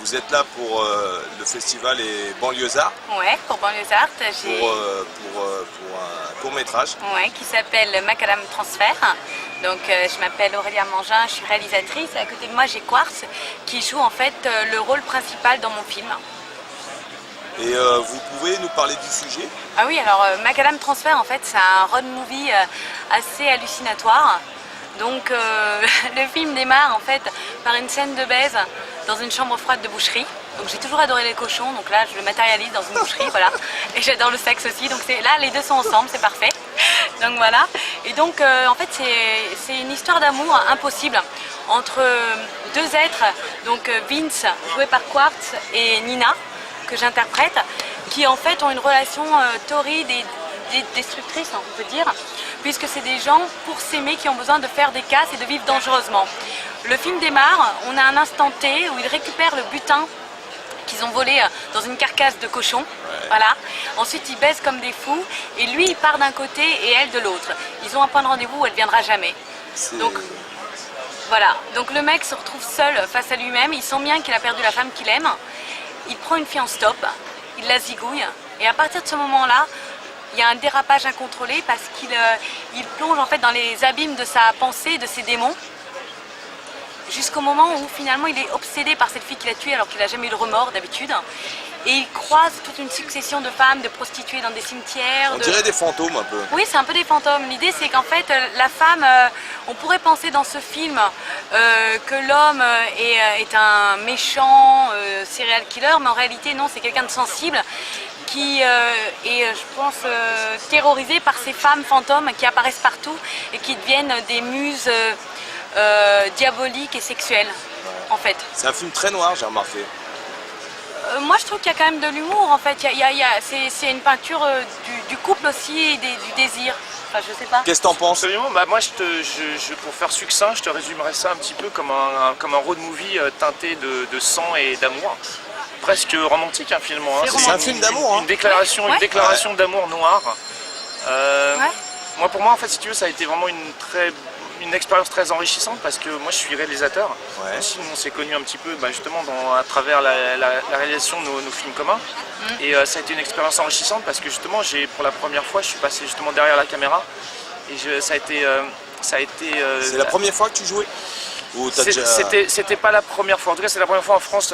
vous êtes là pour le festival et Banlieusards. Ouais, pour Banlieusards, j'ai pour un court-métrage. Ouais, qui s'appelle Macadam Transfert. Donc je m'appelle Aurélia Mangin, je suis réalisatrice. À côté de moi, j'ai Quartz qui joue en fait le rôle principal dans mon film. Et vous pouvez nous parler du sujet? Ah oui, alors Macadam Transfert, en fait, c'est un road movie assez hallucinatoire. Donc le film démarre en fait par une scène de baise dans une chambre froide de boucherie. Donc j'ai toujours adoré les cochons, donc là je le matérialise dans une boucherie, voilà. Et j'adore le sexe aussi, donc là les deux sont ensemble, c'est parfait. Donc voilà. Et donc en fait c'est une histoire d'amour impossible entre deux êtres, donc Vince, joué par Quartz, et Nina, que j'interprète, qui en fait ont une relation torride et destructrice, on peut dire, puisque c'est des gens pour s'aimer qui ont besoin de faire des casses et de vivre dangereusement. Le film démarre, on a un instant T où ils récupèrent le butin qu'ils ont volé dans une carcasse de cochon. Ouais. Voilà. Ensuite ils baissent comme des fous et lui il part d'un côté et elle de l'autre. Ils ont un point de rendez-vous où elle viendra jamais. Donc voilà. Donc le mec se retrouve seul face à lui-même, il sent bien qu'il a perdu la femme qu'il aime. Il prend une fille en stop, il la zigouille et à partir de ce moment-là, il y a un dérapage incontrôlé parce qu'il plonge en fait dans les abîmes de sa pensée, de ses démons, jusqu'au moment où finalement il est obsédé par cette fille qu'il a tuée alors qu'il n'a jamais eu de remords d'habitude. Et il croise toute une succession de femmes, de prostituées dans des cimetières. On dirait des fantômes un peu. Oui, c'est un peu des fantômes. L'idée c'est qu'en fait la femme, on pourrait penser dans ce film que l'homme est un méchant serial killer, mais en réalité non, c'est quelqu'un de sensible qui est, je pense, terrorisé par ces femmes fantômes qui apparaissent partout et qui deviennent des muses diaboliques et sexuelles, en fait. C'est un film très noir, j'ai remarqué. Moi, je trouve qu'il y a quand même de l'humour, en fait. C'est une peinture du couple aussi et du désir. Enfin, je sais pas. Qu'est-ce que t'en penses? Absolument. Bah, moi, pour faire succinct, je te résumerais ça un petit peu comme un road movie teinté de sang et d'amour. Presque romantique, hein, finalement. Hein. C'est un film d'amour. Une déclaration, ouais. Une déclaration d'amour noir. Ouais. Pour moi, en fait, si tu veux, ça a été vraiment une expérience très enrichissante parce que moi, je suis réalisateur. Ouais. Aussi, on s'est connus un petit peu, justement, à travers la réalisation de nos films communs. Et ça a été une expérience enrichissante parce que justement, pour la première fois, je suis passé justement derrière la caméra et ça a été. C'est la première fois que tu jouais? C'était pas la première fois, en tout cas c'est la première fois en France.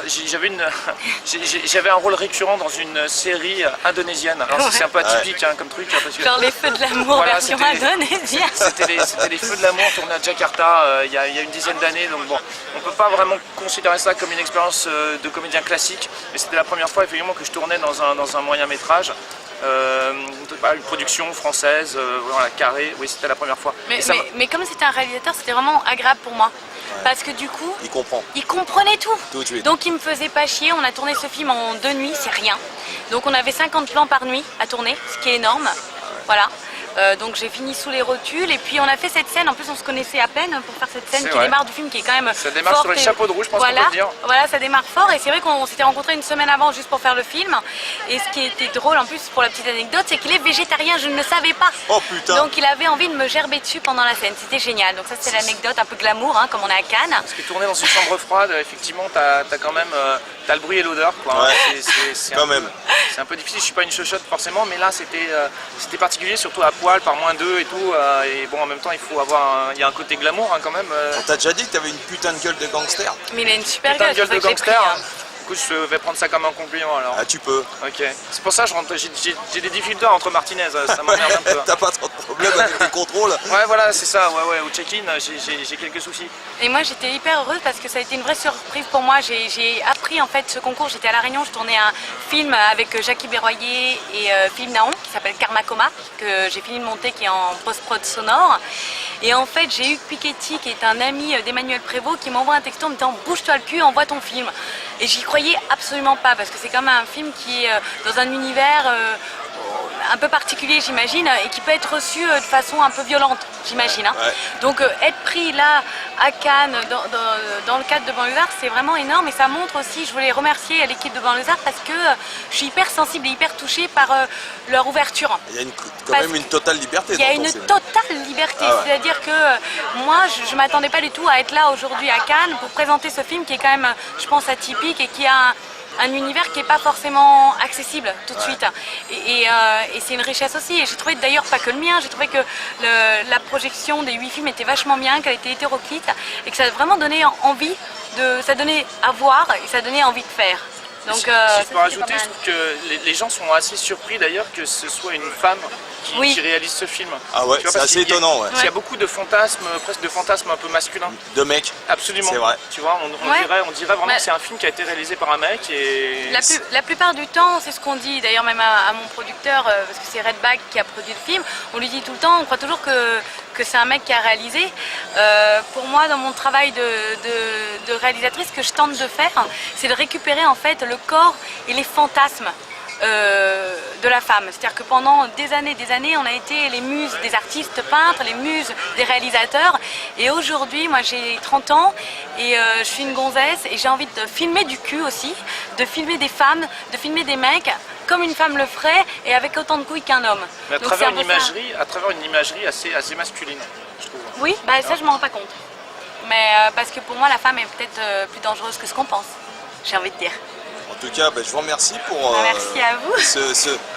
J'avais un rôle récurrent dans une série indonésienne. Alors c'est un peu atypique comme truc. Parce que, genre les feux de l'amour, voilà, version indonésienne. C'était les feux de l'amour tournés à Jakarta il y a une dizaine d'années. Donc bon, on peut pas vraiment considérer ça comme une expérience de comédien classique. Mais c'était la première fois effectivement que je tournais dans un moyen métrage. Une production française, voilà, carré, oui c'était la première fois. Mais comme c'était un réalisateur, c'était vraiment agréable pour moi. Ouais. Parce que du coup, il comprenait tout. Tout de suite. Donc il me faisait pas chier, on a tourné ce film en 2 nuits, c'est rien. Donc on avait 50 plans par nuit à tourner, ce qui est énorme. Voilà. Donc j'ai fini sous les rotules et puis on a fait cette scène, en plus on se connaissait à peine pour faire cette scène qui démarre du film qui est quand même ça démarre sur les chapeaux de roue, je pense qu'on peut le dire. Voilà, ça démarre fort et c'est vrai qu'on s'était rencontrés une semaine avant juste pour faire le film et ce qui était drôle en plus pour la petite anecdote c'est qu'il est végétarien, je ne le savais pas. Oh putain. Donc il avait envie de me gerber dessus pendant la scène, c'était génial. Donc ça c'est l'anecdote un peu glamour comme on est à Cannes. Parce que tourner dans une chambre froide, effectivement t'as quand même t'as le bruit et l'odeur quoi. Ouais. C'est un peu difficile, je suis pas une chochotte forcément mais là c'était particulier surtout à poil par -2 et tout et bon en même temps il y a un côté glamour quand même. On t'a déjà dit que t'avais une putain de gueule de gangster? Mais il a une super gueule de gangster. Pris, Du coup je vais prendre ça comme un compliment alors. Ah tu peux. Ok. C'est pour ça que j'ai des difficultés entre Martinez, ça m'emmerde un peu. T'as pas trop de problème avec les contrôles? Ouais voilà c'est ça, ouais au check-in j'ai quelques soucis. Et moi j'étais hyper heureuse parce que ça a été une vraie surprise pour moi. J'ai appris en fait ce concours, j'étais à La Réunion, je tournais un film avec Jackie Berroyer et Philippe Naon qui s'appelle Karma Coma, que j'ai fini de monter qui est en post-prod sonore. Et en fait j'ai eu Piketty qui est un ami d'Emmanuel Prévost qui m'envoie un texto en me disant bouge-toi le cul, envoie ton film. Et j'y croyais absolument pas parce que c'est quand même un film qui est dans un univers un peu particulier, j'imagine, et qui peut être reçu de façon un peu violente, j'imagine. Hein. Ouais. Donc être pris là à Cannes dans le cadre de Banlieusards, c'est vraiment énorme, et ça montre aussi, je voulais remercier l'équipe de Banlieusards parce que je suis hyper sensible et hyper touchée par leur ouverture. Il y a quand même une totale liberté. Il y a une totale liberté, c'est-à-dire que moi je ne m'attendais pas du tout à être là aujourd'hui à Cannes pour présenter ce film qui est quand même, je pense, atypique et qui a un univers qui n'est pas forcément accessible tout de suite. Et c'est une richesse aussi. Et j'ai trouvé d'ailleurs pas que le mien, j'ai trouvé que la projection des 8 films était vachement bien, qu'elle était hétéroclite et que ça a vraiment donné envie, ça donnait à voir et ça donnait envie de faire. Donc, si je peux rajouter, je trouve que les gens sont assez surpris d'ailleurs que ce soit une femme qui réalise ce film. Ah ouais, c'est assez étonnant. Ouais. Il y a beaucoup de fantasmes, presque de fantasmes un peu masculins. De mecs. Absolument. C'est vrai. Tu vois, on dirait vraiment que c'est un film qui a été réalisé par un mec. Et la plupart du temps, c'est ce qu'on dit, d'ailleurs même à mon producteur, parce que c'est Redback qui a produit le film, on lui dit tout le temps, on croit toujours que c'est un mec qui a réalisé. Pour moi, dans mon travail de réalisatrice, ce que je tente de faire, c'est de récupérer en fait le corps et les fantasmes de la femme. C'est-à-dire que pendant des années, on a été les muses des artistes peintres, les muses des réalisateurs. Et aujourd'hui, moi j'ai 30 ans et je suis une gonzesse et j'ai envie de filmer du cul aussi, de filmer des femmes, de filmer des mecs comme une femme le ferait et avec autant de couilles qu'un homme. Mais à travers une imagerie assez masculine, je trouve. Oui, bah, ça je m'en rends pas compte. Mais parce que pour moi la femme est peut-être plus dangereuse que ce qu'on pense, j'ai envie de dire. En tout cas, je vous remercie pour merci à vous.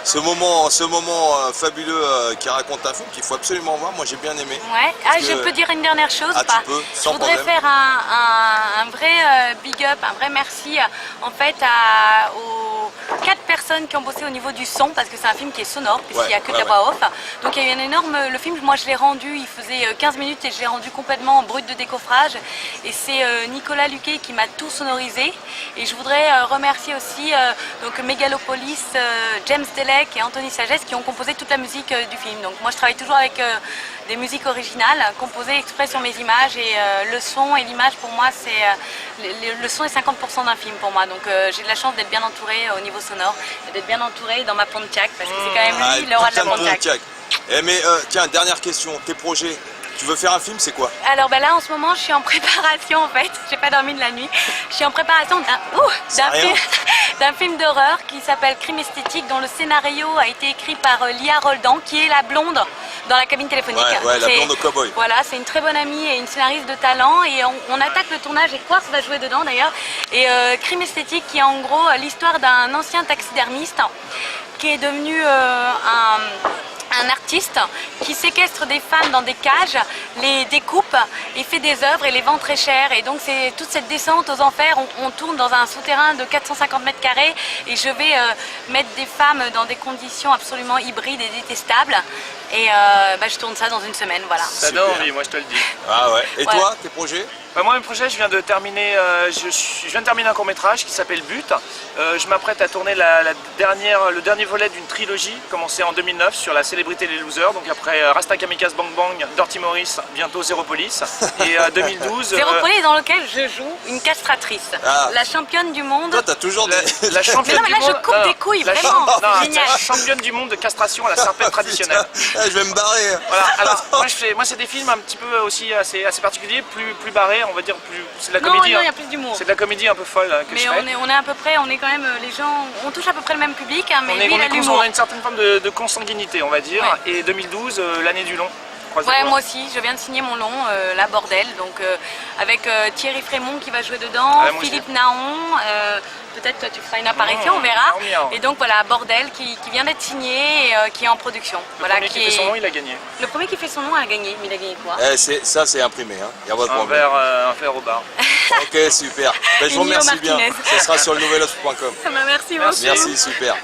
ce moment fabuleux qui raconte un film qu'il faut absolument voir. Moi, j'ai bien aimé. Ouais. Je peux dire une dernière chose ou pas? Tu peux, sans Je voudrais problème. faire un vrai big up, un vrai merci en fait aux 4 personnes qui ont bossé au niveau du son parce que c'est un film qui est sonore puisqu'il n'y a que de la voix off. Donc il y a eu un énorme... Le film, moi je l'ai rendu, il faisait 15 minutes et je l'ai rendu complètement brut de décoffrage. Et c'est Nicolas Luquet qui m'a tout sonorisé. Et je voudrais remercier aussi donc Megalopolis, James Delec et Anthony Sagesse qui ont composé toute la musique du film. Donc moi je travaille toujours avec des musiques originales composées exprès sur mes images et le son et l'image pour moi c'est le son est 50% d'un film pour moi. Donc j'ai de la chance d'être bien entourée au niveau sonore et d'être bien entourée dans ma Pontiac parce que c'est quand même lui le roi de la Pontiac. Mais tiens, dernière question, tes projets? Tu veux faire un film, c'est quoi? Alors là en ce moment je suis en préparation en fait, j'ai pas dormi de la nuit. Je suis en préparation d'un film d'horreur qui s'appelle Crime Esthétique dont le scénario a été écrit par Lia Roldan qui est la blonde dans la cabine téléphonique. Ouais, la blonde au cowboy. Voilà, c'est une très bonne amie et une scénariste de talent et on attaque le tournage et Quartz va jouer dedans d'ailleurs. Et Crime Esthétique qui est en gros l'histoire d'un ancien taxidermiste qui est devenu un artiste qui séquestre des femmes dans des cages, les découpe et fait des œuvres et les vend très cher. Et donc c'est toute cette descente aux enfers, on tourne dans un souterrain de 450 mètres carrés et je vais mettre des femmes dans des conditions absolument hybrides et détestables. Et je tourne ça dans une semaine, voilà. Ça donne envie, moi je te le dis. Ah ouais. Et toi, tes projets? Moi, mes projets, je viens de terminer un court-métrage qui s'appelle But. Je m'apprête à tourner le dernier volet d'une trilogie commencée en 2009 sur la célébrité des losers. Donc après Rasta Kamikaze Bang Bang, Dirty Morris, bientôt Zero Police. Et 2012... Zero Police dans lequel je joue une castratrice. La championne du monde. Toi, t'as toujours la championne mais là, je coupe des couilles, vraiment. Génial. La championne du monde de castration à la serpette traditionnelle. Je vais me barrer. Voilà, alors moi c'est des films un petit peu aussi assez particuliers, plus barrés. On va dire c'est de la comédie. Non, il y a plus d'humour. C'est de la comédie un peu folle que je fais. Mais on est à peu près, on est quand même, les gens, on touche à peu près le même public, hein, mais lui, il a l'humour. On a une certaine forme de consanguinité, on va dire. Ouais. Et 2012, l'année du long. Ouais, moi aussi, je viens de signer mon long, La Bordel, donc avec Thierry Frémont qui va jouer dedans, Philippe Naon, peut-être toi tu feras une apparition, on verra. Et donc voilà, Bordel qui vient d'être signé et qui est en production. Le premier qui fait son nom, il a gagné. Le premier qui fait son nom a gagné, mais il a gagné quoi? Ça c'est imprimé, hein. Y a pas de problème. Un verre au bar. Ok, super. Je vous remercie bien. Ça sera sur le nouvelos.com. Merci beaucoup. Merci, super.